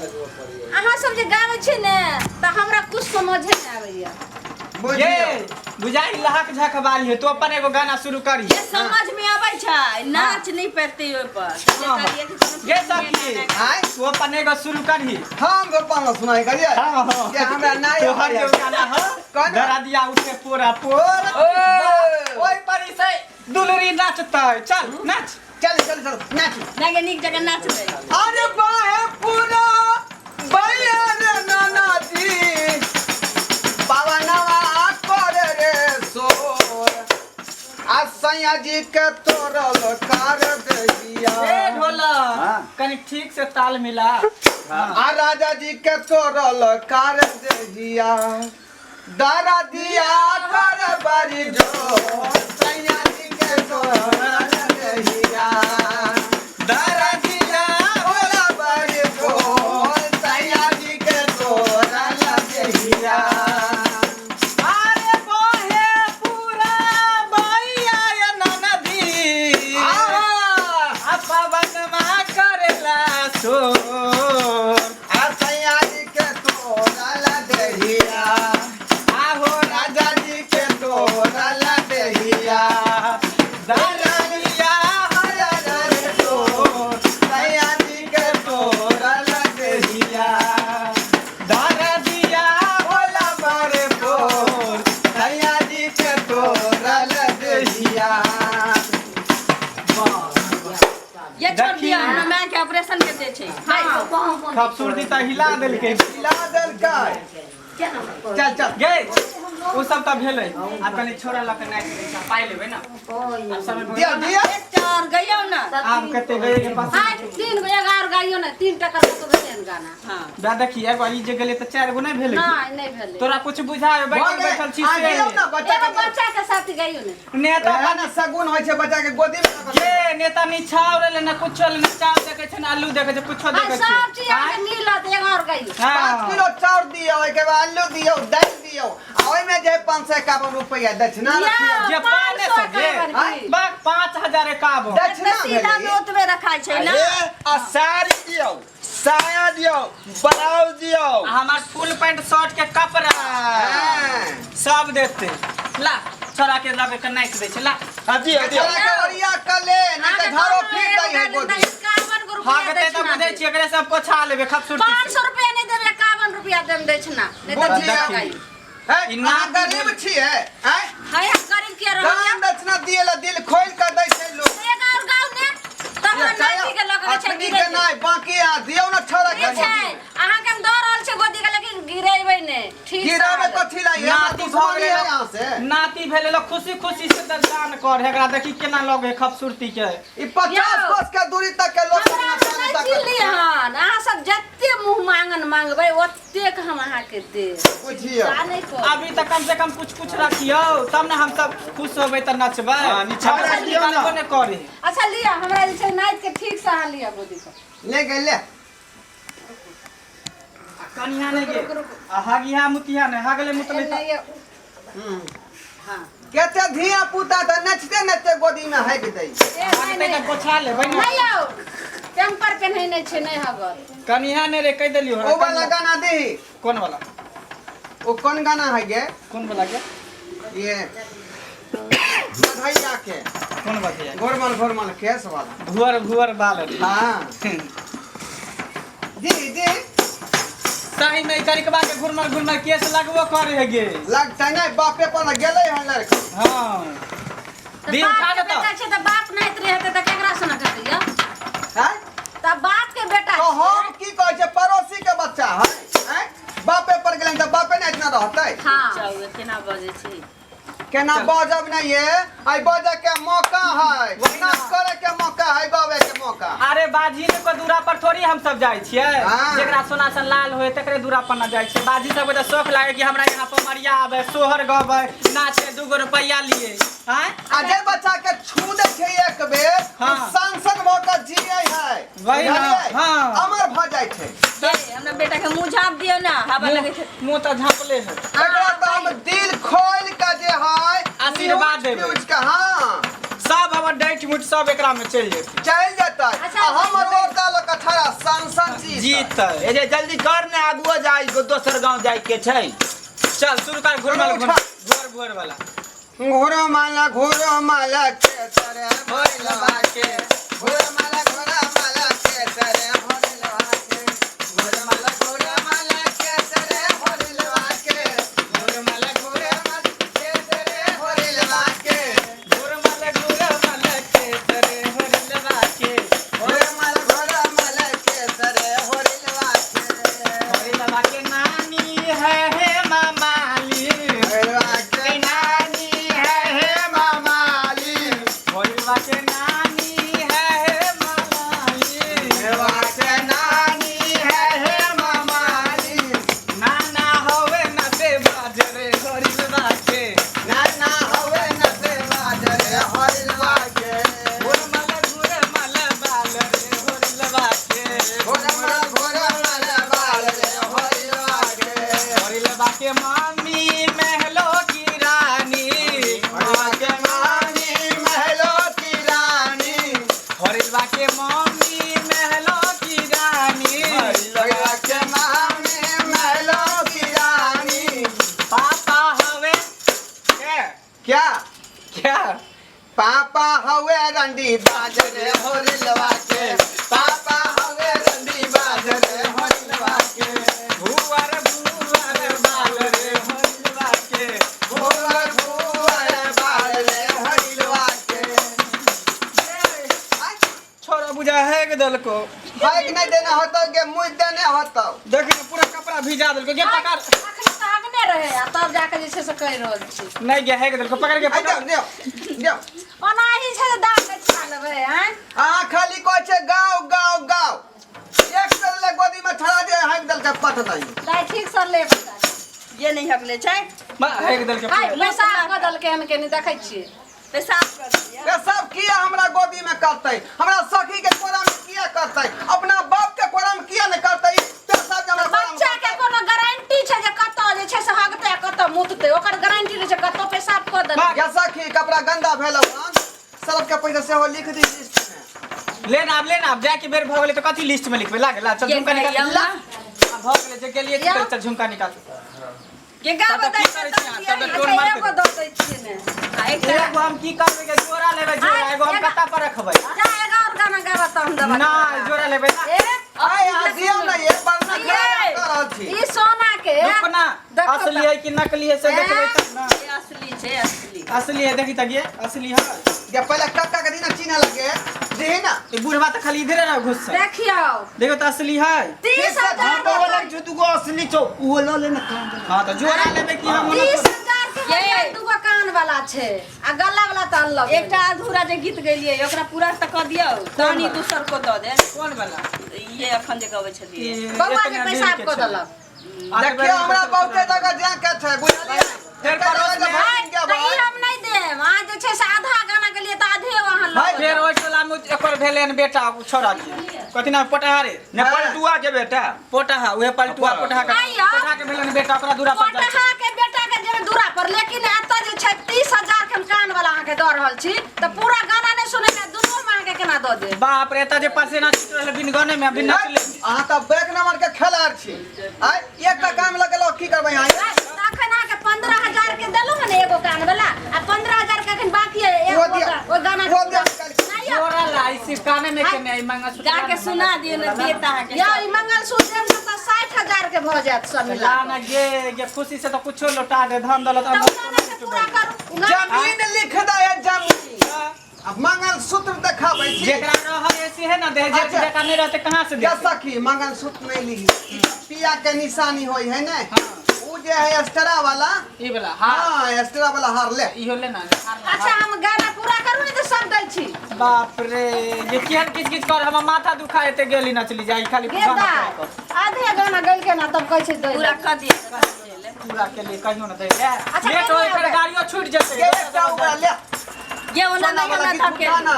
अहाँ सब जे गावे छी ने त हमरा कुछ समझे न आवेया ये बुझाई लहक झक वाली है तो अपन एगो गाना शुरू करी ये समझ में आबै छै नाच नहीं पड़ते ओय पर ये सखी तो अपन एगो शुरू करी हम गोपाल सुनाई करिए हां ये हमरा नाय तो हर जो गाना है डरा दिया उठे पूरा पोर ओय परी से दुलरी नाचता चल नाच चल नाच लगे निक जगह नाचबे अरे बाहे पूरा भैया रे नाना जी पावनवा कर रे सोर आ सैया जी के तोरल कर दिया ए ढोला कनी ठीक से ताल मिला आ राजा जी के तोरल कर दिया दारा दिया कर बड़ी जो सैया जी के तोरल दिया दारा दिया होला बड़ी जो सैया जी के तोरल दिया अरे बोहे पूरा भैया या ननदी आ पवन मा करला सो आ सैया जी के तोरल दिया आहो राजा जी के तोरल दिया दरनिया रे तो सैया जी के तोरल दिया दर दिया होला बड़े पोर सैया जी के तोरल दिया ये छोड़ दिया हमरा मां के ऑपरेशन के दे छै खूबसूरती त हिला देलकै हिला देलकै चल गे उ सब त भेलै आ तनी छोरा लक नाच दै पाइ लेबै न आ समय दिया चार गइयो ना आब कते गए के पास हां 3 गो 11 गाइयो ना 3 टका तो भेटन गाना हां दा देखी एगो ई जे गेले त 4 गो नै भेलै नहीं भेले तोरा कुछ बुझाए बैठल छी से ना बच्चा एगो बच्चा के साथ गइयो ना नेता ना सगुन होइ छै बच्चा के गोदी में ये नेता नी छाव रे न कुछ ले चाव देखे छै न आलू देखे छै कुछो देखे छै सब चीज आके मिलत एगो और गइयो 5 किलो चाउर दियो के बाद आलू दियो दाल दियो आ ओइ में जे 551 रुपया दक्षिणा रखियो जे 500 जे बाक 5051 दक्षिणा सीधा में ओतबे रखाय छै ना आ साड़ी दियो साया दियो ब्लाउज दियो हमार फुल पैंट शर्ट के कपड़ा सब देते ला छोरा के लाबे के नाच दे छै ला अजी के ओरिया कले नहीं त घरो फिर दई है गोदी 51 गो हां रुपया कते त बुझै छी एकरे सब पोछा लेबे खूबसूरती 500 रुपया नहीं देबे 51 रुपया देम दै छै ना नहीं त बुझिया गई है इना गरीब छिए हैं हाय गरीब के रहो दान दक्षिणा दिएला दिल खोल के दै छै लोग एक और गाँव ने तब नहीं के लगे छै अपनी के नहीं बाकी आ दियो ना छोरा के छै अहाँ के हम दौड़ रहल छै गोदी के लेकिन गिरेबै ने ठीक गिरावे कथि लाई नाती नाती भग भगले यहां से नाती भेले लो खुशी खुशी से दान कर एकरा देखी केना लगे खूबसूरती के ई 50 कोस के दूरी तक के लोग हमरा से नहीं चिल्लिहन अहाँ सब जत्ते मुंह मांगन मांगबै ओत्ते के हम अहाँ के दे बुझियो नहीं को अभी तक कम से कम कुछ रखियो तब ना हम सब खुश होबै त नचबै निछावरा दियो ना। ने करे अच्छा लिया हमरा जे छै नाच के ठीक से अहाँ लिया गोदी पर ले गए ले कनिया ने गे आ हगिया मुतिया ने हगले मुतले त हां केते धिया पुता त नचते नचते गोदी में हैक दई हगते त पोछा लेबै ना नहीं आओ टेम्पर पेन्है नहीं छै नहीं हगर कनिया ने रे कह देलियो ओ वाला गाना दे कौन वाला ओ कौन गाना है गे कौन वाला के ये भैया के कौन बात है घोरमल केस वाला भुअर भुअर बाल हां दी सही में करिकबा के घुरमल केस लगबो करे है गे लगता नहीं बापे पर गेले है लड़का हां दिन उठा के देता बेटा छै त बाप नहीं रहते त केकरा से न करतिया हैं त बाप के बेटा तो हम की कहै छै पड़ोसी के बच्चा है हैं बापे पर गेले त बापे नहीं इतना रहतै हां केना बजे छी केना बजब नहीं है आई बजे के मौका है नाच करे के मौका है गावे के मौका अरे बाजी ने को दूरा पर थोड़ी हम सब जाय छियै हाँ। जेकरा सोना सन लाल होय तकरे दूरा पर न जाय छै बाजी सब के शौक लागे कि हमरा यहाँ पर मरिया आवे सोहर गावे नाचे 2 रुपया लिए हैं आ जे बच्चा के छू दे छै एक बेर हाँ। सांसद भ के जियै है वही ना, बुझलियै? हाँ। अमर भ जाय छै हमरा बेटा के मुंह झाप दियो ना हवा लगे छै मुंह त झापले है एकरा त हम दिल खोल के जे है आशीर्वाद देबै। न्यूज के हां सब हमर डाइट मुट सब एकरा में चल जेतै चल जेतै अच्छा, आ हम रोड डाल 18 सांसद जीत ए जे जल्दी कर ने आगुओ जाई दोसर गांव जाई के छै। चल शुरू कर घोर वाला घोरो माला के सरे भोरलवा के घोरो माला के सरे भोरलवा के घोरो माला के सरे भोरलवा के घोरो माला के सरे भोरलवा के घोर माला के सरे भोरलवा के घोरो माला के सरे भोरलवा के भोरलवा के नानी है हे मामाली भोरलवा के नानी है हे मामाली भोरलवा के नानी है हे मामाली भोरलवा के नानी है हे मामाली नाना होवे न से बाजरे भोरलवा के नाना हवे न से बाजरे भोरलवा के घोर माला बाल रे भोरलवा के घोरो माला बाल रे भोरलवा के भोरलवा के मामी महलो की रानी भोरलवा के नानी महलो की रानी भोरलवा के मामी महलो की रानी भोरलवा के नानी महलो की रानी पापा हवे क्या क्या पापा हवे रंडी बाजरे भोरलवा के पापा हवे रंडी बाजरे भोरलवा के भुवर बाल रे भोरलवा के भोर बाल रे भोरलवा के छोरा बुझा है के दल को हाइक नहीं देना होता के मुझ देने होता देखी ना पूरा कपड़ा भिजा दल को के पकड़ अखनी तो आगने रहे आ तब जाके जे छै से कहि रहल छी नहीं गया है के दल को पकड़ के आई पकड़ जाओ दियो ओनाही छै से दाम के खा लेबै हैं आ खाली कोई छे गाँव एक सर ले गोदी में ठड़ा दे हाइक दल के पट नहीं दाई ठीक सर ले बता ये नहीं हगले छै है के दल के हाय पकड़ पैसा बदल के हम के नहीं देखै छियै पेशाब कर दिया ये सब किया हमरा गोदी में करते हमरा सखी के कोरा में किया करते अपना बाप के कोरा में किया नहीं करते तो सब हमरा कोरा में बच्चा के कोनो गारंटी छै जे कतौ जे छै से हगते कतौ मुतते ओकर गारंटी रहै छै कतौ पेशाब क देलक या सखी कपड़ा गंदा भेल हन सरफ के पैसा से हो लिख दी लिस्ट में लेना अब जाके बेर भ गेलै तो कथि लिस्ट में लिखबे लागला चल ये झुमका नहीं, निकाल अल्लाह। भ गेलै जे गेलिए या। चल झुमका निकाल के गा तब बताइ की करै छी अहाँ? तब टोन मार एगो दऽ दै छियै ने आ एक एगो हम की करबै के जोरा लेबै जोरा एगो हम कत्ता पर रखबै जा एगो और गाना गाबा त हम देबा ना जोरा लेबै ना ए आय आ दियो ना ये बरना ये। कर रहल छी ई सोना के रुक ना देखो असली है कि नकली है से देखबै तब ना ये असली छै असली असली है देखी तक ये असली है ये पहले कक्का के दिन चिन्ह लगे दे ना ये बुढ़वा तो खाली इधरे रह घुस से देखियो देखो तो असली है 30,000 तो वाला जो तू असली छौ वो लो ले ना हां तो जोरा लेबै कि हम 30,000 के ये। है, दूगो कान वाला छै आ गला वाला त अलग एकटा अधूरा जे गीत गेलियै ओकरा पूरा त क दियौ तहनी दूसर को द दे कौन वाला ये अखन जे गबै छलियै बौआ के पेशाब क देलक देखियो हमरा बहुते जगह जा के छै बुझलिए फेर पड़ोस में हाय त ई हम नहीं देम आ जे छै से आधा गाना के लिए त आधे वहां हाय, लग फिर ओइ टोला में एकर भेलै न बेटा छोरा के कथि ना पोटहा रे ने पलटुआ के बेटा पोटहा उहे पलटुआ पोटहा का आइया। पोटहा के भेलै न बेटा ओकरा दूरा पर जा पटहा के बेटा के जेबे दूरा पर लेकिन एत जे छै 30,000 के हम कान वाला अहाँ के दऽ रहल छी त पूरा गाना नहीं सुनै के दुनू में अहाँ के केना दऽ दे बाप रे एता जे पसेना छूट रहल बिन गाने में बिन नचले अहाँ त बैक नंबर के खिलाड़ छी आय एकटा काम लगेलो की करबै अहाँ अखन अहाँ के 15,000 के देलु ने एगो कान वाला आ 15,000 के अखन बाकी है वो एगो दिया, ओ गाना वो दिया। नहीं यो। जोरा लाई सिर्फ काने में के नहीं मंगा गा के सुना दियौ ने देता है के यो ई मंगलसूत्र देम त 60,000 के भ जात सब मिला लाना गे खुशी से तो कुछो लौटा दे धन दौलत त उ गाना के पूरा करू जमीन लिख दे जमीन अब मंगलसूत्र दिखाबै छी जेकरा रहल ऐसी है ना दे जे अच्छा। जेकरा नहीं रहते कहां से दे या सखी मंगलसूत्र नहीं लिखी पिया के निशानी होई है ने उ जे है एक्स्ट्रा वाला ई वाला हां हां एक्स्ट्रा वाला हार ले इहो लेना अच्छा हम गाना पूरा करू ने त सब दै छी बाप रे ये केहन किच किच कर हम माथा दुखा एते गेली ना चली जाई खाली गेदा गाना कर। आधे गाना गइल के ना तब कहै छै दै पूरा क दियौ पूरा के लिए कहियो ना दे ले अच्छा, लेट कहियो होए ना फिर दे। गाड़ियों छूट ये जते एकटा ऊपर ले ये ओना सोना नहीं वाला ना गीत धके गाना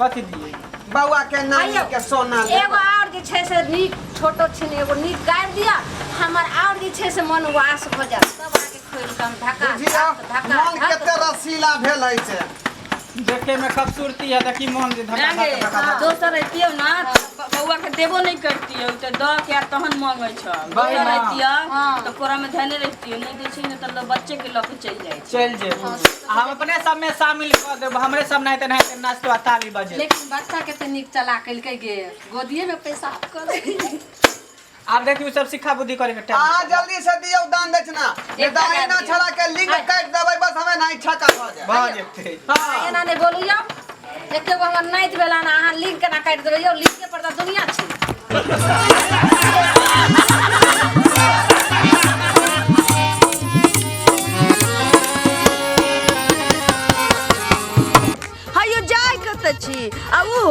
कथि दिए बउआ के नाम आइयो। के सोना ले एगो और जे छै से नीक छोटो छिन एगो नीक गाबि दिया हमर और जे छै से मन वास भ जात तब आके खोल के हम धक्का बुझियो धक्का मन केते रसीला भेल है से देखे में खूबसूरती है देखी मोहन जी आगे दोसर रहतियो ना बउआ के देबो नहीं करतियो तो द के तहन मांगे छ भाई दोसर ना। रहतियो तो कोरा में ध्यान रहतियो नहीं दै छी न त बच्चे के लक चल जाय छै चल जे हम अपने सब में शामिल कर देब हमरे सब नहीं तो नाश्ता ताली बजे लेकिन बच्चा के तो निक चला कइलकै गे गोदिए में पैसा कर आप देखियो सब शिक्षा बुद्धि करे के टाइम आ जल्दी से दियो दान दक्षिणा ये दान ना छड़ा के लिंक काट देबै बस हमें नहीं छका हो जाए भऽ जेतै हां एना नहीं बोलियो एके गो हमर नाइत भेला ना अहाँ लिंक केना काट देबै यो लिंक के पर त दुनिया छै हायो जाय कत छी आ वो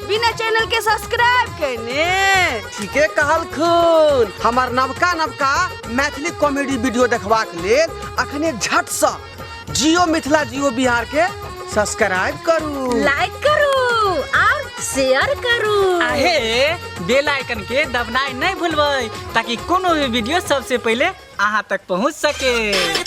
बिना चैनल के सब्सक्राइब करने ठीके कहलखुन हमार नवका मैथिली कॉमेडी वीडियो देखबाक लेल अखने झट से जियो मिथिला जियो बिहार के सब्सक्राइब करू लाइक करू और शेयर करू आहे बेल आइकन के दबनाइ नहीं भूलबै ताकि कोनो भी वीडियो सबसे पहले अहाँ तक पहुंच सके।